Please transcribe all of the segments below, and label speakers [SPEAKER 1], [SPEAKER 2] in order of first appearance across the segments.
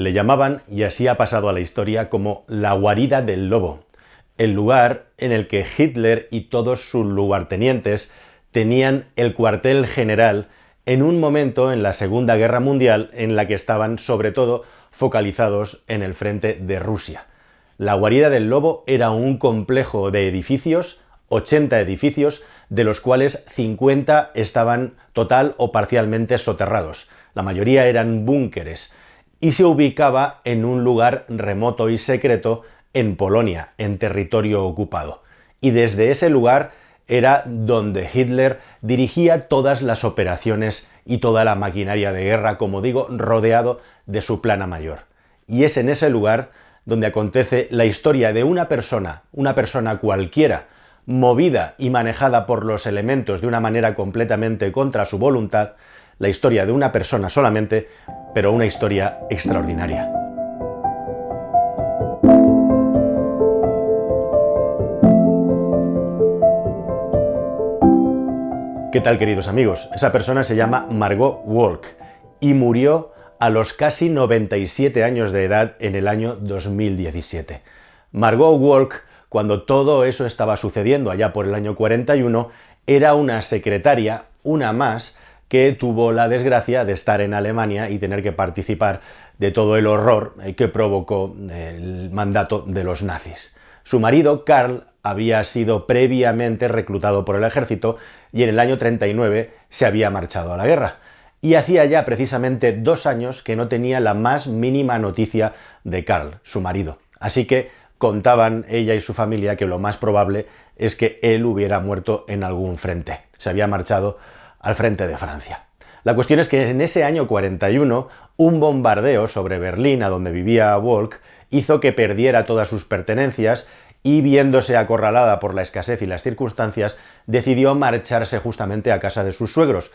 [SPEAKER 1] Le llamaban, y así ha pasado a la historia, como la guarida del lobo, el lugar en el que Hitler y todos sus lugartenientes tenían el cuartel general en un momento en la Segunda Guerra Mundial en la que estaban sobre todo focalizados en el frente de Rusia. La guarida del lobo era un complejo de edificios, 80 edificios, de los cuales 50 estaban total o parcialmente soterrados. La mayoría eran búnkeres y se ubicaba en un lugar remoto y secreto en Polonia, en territorio ocupado. Y desde ese lugar era donde Hitler dirigía todas las operaciones y toda la maquinaria de guerra, como digo, rodeado de su plana mayor. Y es en ese lugar donde acontece la historia de una persona cualquiera, movida y manejada por los elementos de una manera completamente contra su voluntad, la historia de una persona solamente, pero una historia extraordinaria. ¿Qué tal, queridos amigos? Esa persona se llama Margot Wolk y murió a los casi 97 años de edad en el año 2017. Margot Wolk, cuando todo eso estaba sucediendo allá por el año 41, era una secretaria, una más, que tuvo la desgracia de estar en Alemania y tener que participar de todo el horror que provocó el mandato de los nazis. Su marido, Karl, había sido previamente reclutado por el ejército y en el año 39 se había marchado a la guerra. Y hacía ya precisamente 2 años que no tenía la más mínima noticia de Karl, su marido. Así que contaban ella y su familia que lo más probable es que él hubiera muerto en algún frente. Se había marchado al frente de Francia. La cuestión es que en ese año 41, un bombardeo sobre Berlín, a donde vivía Wolk, hizo que perdiera todas sus pertenencias y, viéndose acorralada por la escasez y las circunstancias, decidió marcharse justamente a casa de sus suegros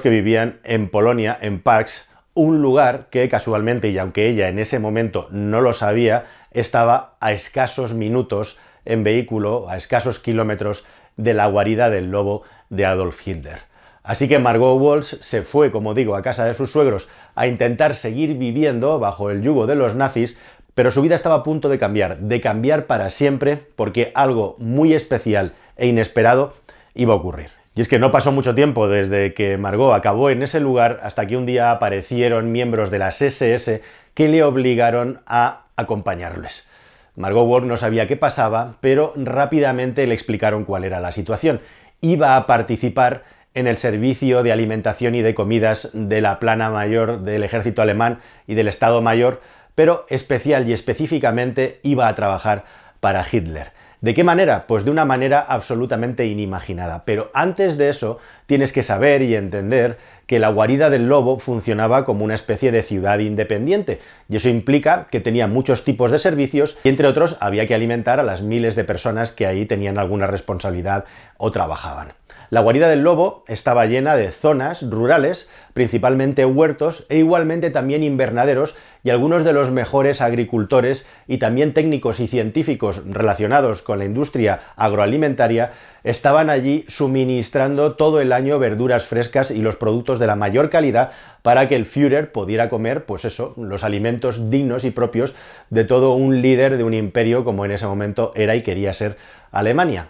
[SPEAKER 1] que vivían en Polonia, en Parks, un lugar que casualmente, y aunque ella en ese momento no lo sabía, estaba a escasos minutos en vehículo, a escasos kilómetros de la guarida del lobo de Adolf Hitler. Así que Margot Wolk se fue, como digo, a casa de sus suegros a intentar seguir viviendo bajo el yugo de los nazis, pero su vida estaba a punto de cambiar para siempre, porque algo muy especial e inesperado iba a ocurrir. Y es que no pasó mucho tiempo desde que Margot acabó en ese lugar hasta que un día aparecieron miembros de las SS que le obligaron a acompañarles. Margot Wolk no sabía qué pasaba, pero rápidamente le explicaron cuál era la situación. Iba a participar en el servicio de alimentación y de comidas de la plana mayor del ejército alemán y del Estado Mayor, pero especial y específicamente iba a trabajar para Hitler. ¿De qué manera? Pues de una manera absolutamente inimaginada. Pero antes de eso, tienes que saber y entender que la guarida del lobo funcionaba como una especie de ciudad independiente, y eso implica que tenía muchos tipos de servicios y, entre otros, había que alimentar a las miles de personas que ahí tenían alguna responsabilidad o trabajaban. La guarida del lobo estaba llena de zonas rurales, principalmente huertos e igualmente también invernaderos, y algunos de los mejores agricultores y también técnicos y científicos relacionados con la industria agroalimentaria estaban allí suministrando todo el año verduras frescas y los productos de la mayor calidad para que el Führer pudiera comer, pues eso, los alimentos dignos y propios de todo un líder de un imperio como en ese momento era y quería ser Alemania.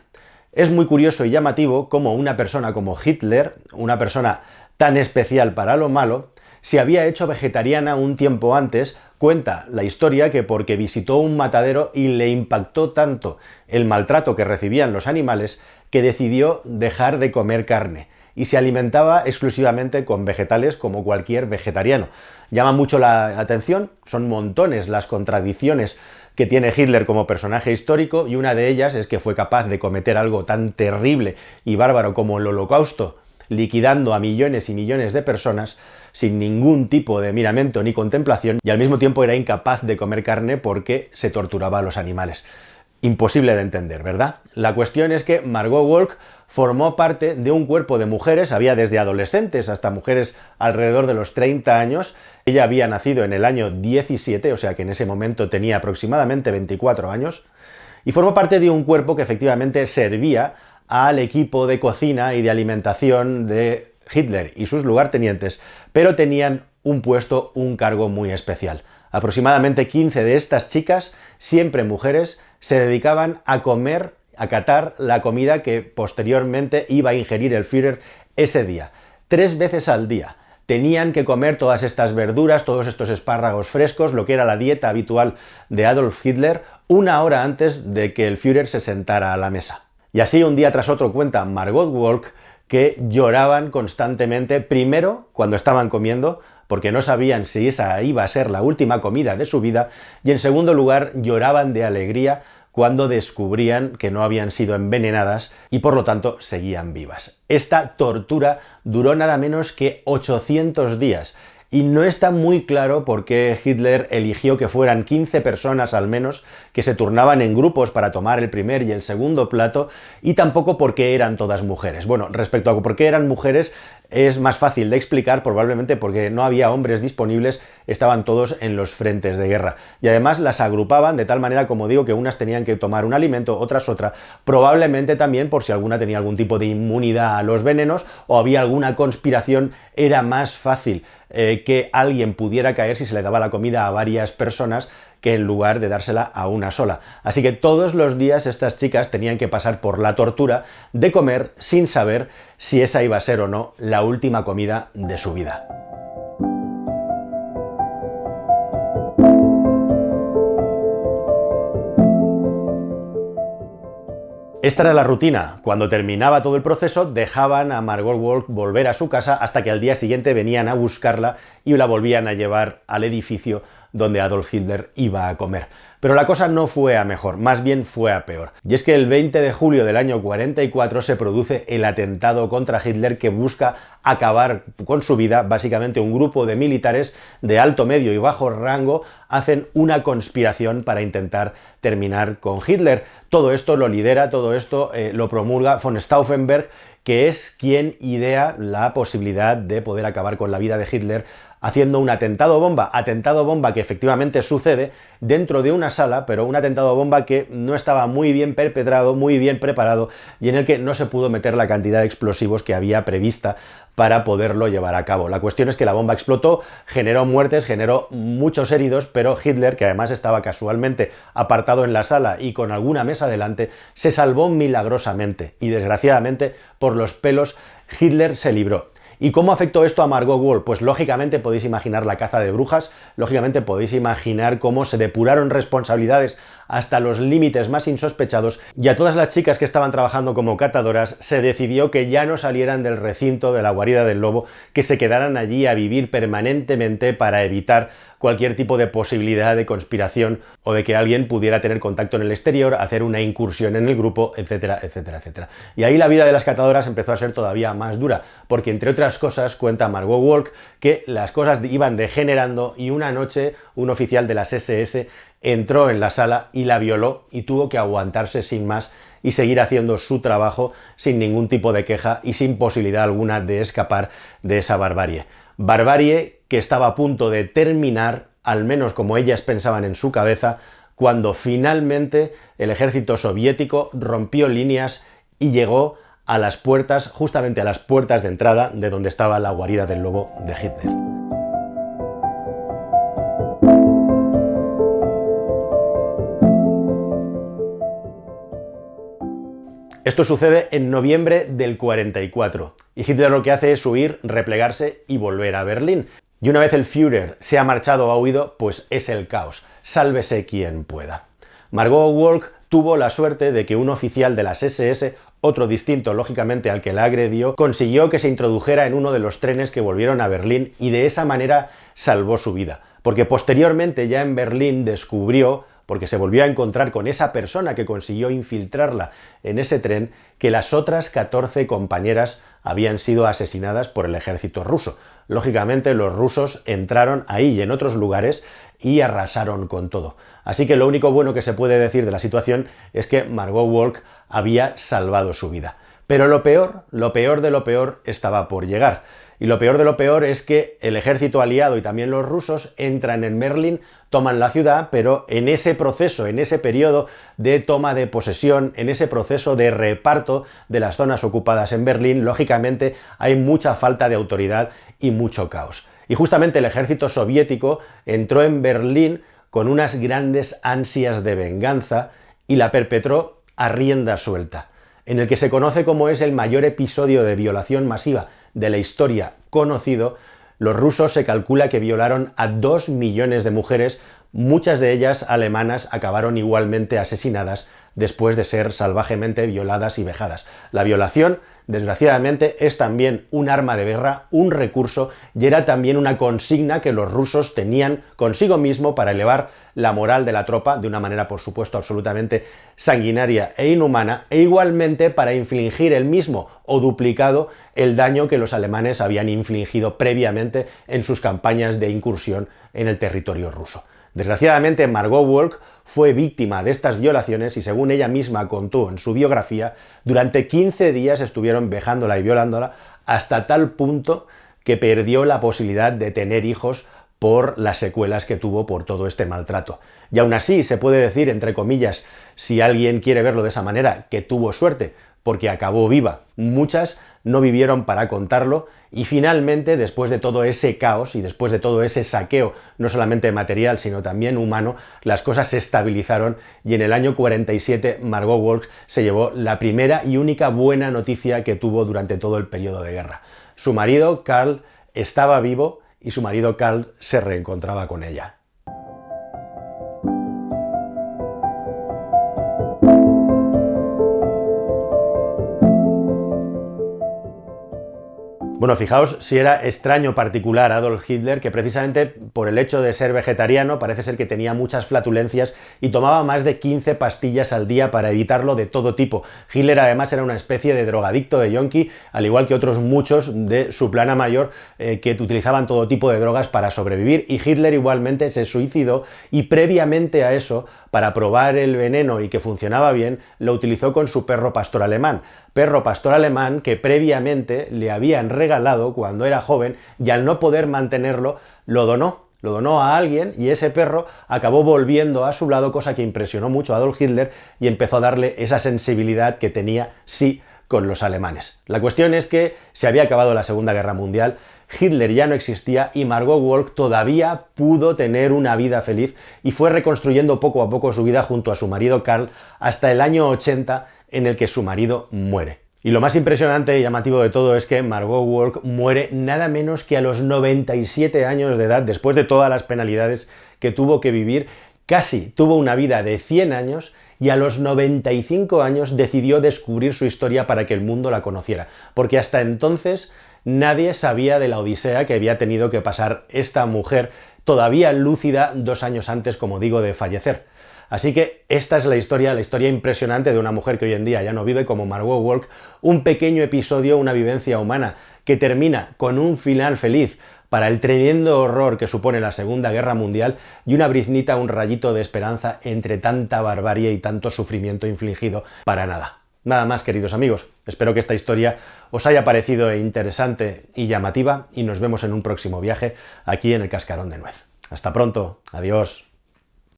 [SPEAKER 1] Es muy curioso y llamativo cómo una persona como Hitler, una persona tan especial para lo malo, se había hecho vegetariana un tiempo antes. Cuenta la historia que porque visitó un matadero y le impactó tanto el maltrato que recibían los animales que decidió dejar de comer carne y se alimentaba exclusivamente con vegetales como cualquier vegetariano. Llama mucho la atención, son montones las contradicciones que tiene Hitler como personaje histórico, y una de ellas es que fue capaz de cometer algo tan terrible y bárbaro como el Holocausto, liquidando a millones y millones de personas sin ningún tipo de miramiento ni contemplación, y al mismo tiempo era incapaz de comer carne porque se torturaba a los animales. Imposible de entender, ¿verdad? La cuestión es que Margot Wolk formó parte de un cuerpo de mujeres, había desde adolescentes hasta mujeres alrededor de los 30 años. Ella había nacido en el año 17, o sea que en ese momento tenía aproximadamente 24 años, y formó parte de un cuerpo que efectivamente servía al equipo de cocina y de alimentación de Hitler y sus lugartenientes, pero tenían un puesto, un cargo muy especial. Aproximadamente 15 de estas chicas, siempre mujeres, se dedicaban a comer, a catar la comida que posteriormente iba a ingerir el Führer ese día. 3 veces al día. Tenían que comer todas estas verduras, todos estos espárragos frescos, lo que era la dieta habitual de Adolf Hitler, 1 hora antes de que el Führer se sentara a la mesa. Y así un día tras otro cuenta Margot Wolk que lloraban constantemente, primero cuando estaban comiendo, porque no sabían si esa iba a ser la última comida de su vida, y en segundo lugar lloraban de alegría cuando descubrían que no habían sido envenenadas y por lo tanto seguían vivas. Esta tortura duró nada menos que 800 días. Y no está muy claro por qué Hitler eligió que fueran 15 personas al menos que se turnaban en grupos para tomar el primer y el segundo plato, y tampoco por qué eran todas mujeres. Bueno, respecto a por qué eran mujeres es más fácil de explicar, probablemente porque no había hombres disponibles, estaban todos en los frentes de guerra. Y además las agrupaban de tal manera, como digo, que unas tenían que tomar un alimento, otras otra, probablemente también por si alguna tenía algún tipo de inmunidad a los venenos o había alguna conspiración, era más fácil que alguien pudiera caer si se le daba la comida a varias personas que en lugar de dársela a una sola. Así que todos los días estas chicas tenían que pasar por la tortura de comer sin saber si esa iba a ser o no la última comida de su vida. Esta era la rutina. Cuando terminaba todo el proceso, dejaban a Margot Wolk volver a su casa hasta que al día siguiente venían a buscarla y la volvían a llevar al edificio donde Adolf Hitler iba a comer. Pero la cosa no fue a mejor, más bien fue a peor. Y es que el 20 de julio del año 44 se produce el atentado contra Hitler que busca acabar con su vida. Básicamente un grupo de militares de alto, medio y bajo rango hacen una conspiración para intentar terminar con Hitler. Todo esto lo lidera, todo esto lo promulga von Stauffenberg, que es quien idea la posibilidad de poder acabar con la vida de Hitler haciendo un atentado bomba que efectivamente sucede dentro de una sala, pero un atentado bomba que no estaba muy bien perpetrado, muy bien preparado y en el que no se pudo meter la cantidad de explosivos que había prevista para poderlo llevar a cabo. La cuestión es que la bomba explotó, generó muertes, generó muchos heridos, pero Hitler, que además estaba casualmente apartado en la sala y con alguna mesa delante, se salvó milagrosamente y desgraciadamente por los pelos Hitler se libró. ¿Y cómo afectó esto a Margot Wolk? Pues lógicamente podéis imaginar la caza de brujas, lógicamente podéis imaginar cómo se depuraron responsabilidades hasta los límites más insospechados y a todas las chicas que estaban trabajando como catadoras se decidió que ya no salieran del recinto de la guarida del lobo, que se quedaran allí a vivir permanentemente para evitar cualquier tipo de posibilidad de conspiración o de que alguien pudiera tener contacto en el exterior, hacer una incursión en el grupo, etcétera, etcétera, etcétera. Y ahí la vida de las catadoras empezó a ser todavía más dura, porque entre otras cosas cuenta Margot Wolk que las cosas iban degenerando y una noche un oficial de las SS entró en la sala y la violó y tuvo que aguantarse sin más y seguir haciendo su trabajo sin ningún tipo de queja y sin posibilidad alguna de escapar de esa barbarie. Barbarie que estaba a punto de terminar, al menos como ellas pensaban en su cabeza, cuando finalmente el ejército soviético rompió líneas y llegó a las puertas, justamente a las puertas de entrada de donde estaba la guarida del lobo de Hitler. Esto sucede en noviembre del 44 y Hitler lo que hace es huir, replegarse y volver a Berlín. Y una vez el Führer se ha marchado o ha huido, pues es el caos. Sálvese quien pueda. Margot Wolk tuvo la suerte de que un oficial de las SS, otro distinto lógicamente al que la agredió, consiguió que se introdujera en uno de los trenes que volvieron a Berlín y de esa manera salvó su vida. Porque posteriormente ya en Berlín descubrió, porque se volvió a encontrar con esa persona que consiguió infiltrarla en ese tren, que las otras 14 compañeras habían sido asesinadas por el ejército ruso. Lógicamente los rusos entraron ahí y en otros lugares y arrasaron con todo. Así que lo único bueno que se puede decir de la situación es que Margot Wolk había salvado su vida. Pero lo peor de lo peor estaba por llegar. Y lo peor de lo peor es que el ejército aliado y también los rusos entran en Berlín, toman la ciudad, pero en ese proceso, en ese periodo de toma de posesión, en ese proceso de reparto de las zonas ocupadas en Berlín, lógicamente hay mucha falta de autoridad y mucho caos. Y justamente el ejército soviético entró en Berlín con unas grandes ansias de venganza y la perpetró a rienda suelta, en el que se conoce como es el mayor episodio de violación masiva de la historia conocido. Los rusos se calcula que violaron a 2 millones de mujeres, muchas de ellas alemanas acabaron igualmente asesinadas después de ser salvajemente violadas y vejadas. La violación, desgraciadamente, es también un arma de guerra, un recurso, y era también una consigna que los rusos tenían consigo mismo para elevar la moral de la tropa de una manera, por supuesto, absolutamente sanguinaria e inhumana, e igualmente para infligir el mismo o duplicado el daño que los alemanes habían infligido previamente en sus campañas de incursión en el territorio ruso. Desgraciadamente, Margot Wolk fue víctima de estas violaciones y, según ella misma contó en su biografía, durante 15 días estuvieron vejándola y violándola hasta tal punto que perdió la posibilidad de tener hijos por las secuelas que tuvo por todo este maltrato. Y aún así, se puede decir, entre comillas, si alguien quiere verlo de esa manera, que tuvo suerte, porque acabó viva. Muchas no vivieron para contarlo y finalmente, después de todo ese caos y después de todo ese saqueo, no solamente material, sino también humano, las cosas se estabilizaron y en el año 47 Margot Wolk se llevó la primera y única buena noticia que tuvo durante todo el periodo de guerra. Su marido, Karl, estaba vivo y su marido, Karl, se reencontraba con ella. Bueno, fijaos si era extraño particular Adolf Hitler, que precisamente por el hecho de ser vegetariano parece ser que tenía muchas flatulencias y tomaba más de 15 pastillas al día para evitarlo de todo tipo. Hitler además era una especie de drogadicto, de yonki, al igual que otros muchos de su plana mayor que utilizaban todo tipo de drogas para sobrevivir, y Hitler igualmente se suicidó y previamente a eso, para probar el veneno y que funcionaba bien, lo utilizó con su perro pastor alemán que previamente le habían regalado cuando era joven y al no poder mantenerlo lo donó a alguien y ese perro acabó volviendo a su lado, cosa que impresionó mucho a Adolf Hitler y empezó a darle esa sensibilidad que tenía sí con los alemanes. La cuestión es que se había acabado la Segunda Guerra Mundial, Hitler ya no existía y Margot Wolk todavía pudo tener una vida feliz y fue reconstruyendo poco a poco su vida junto a su marido Karl hasta el año 80, en el que su marido muere. Y lo más impresionante y llamativo de todo es que Margot Wolk muere nada menos que a los 97 años de edad, después de todas las penalidades que tuvo que vivir. Casi tuvo una vida de 100 años y a los 95 años decidió descubrir su historia para que el mundo la conociera, porque hasta entonces nadie sabía de la odisea que había tenido que pasar esta mujer, todavía lúcida 2 años antes, como digo, de fallecer. Así que esta es la historia impresionante de una mujer que hoy en día ya no vive, como Margot Wolk, un pequeño episodio, una vivencia humana que termina con un final feliz para el tremendo horror que supone la Segunda Guerra Mundial y una briznita, un rayito de esperanza entre tanta barbarie y tanto sufrimiento infligido para nada. Nada más, queridos amigos, espero que esta historia os haya parecido interesante y llamativa y nos vemos en un próximo viaje aquí en el Cascarón de Nuez. Hasta pronto, adiós.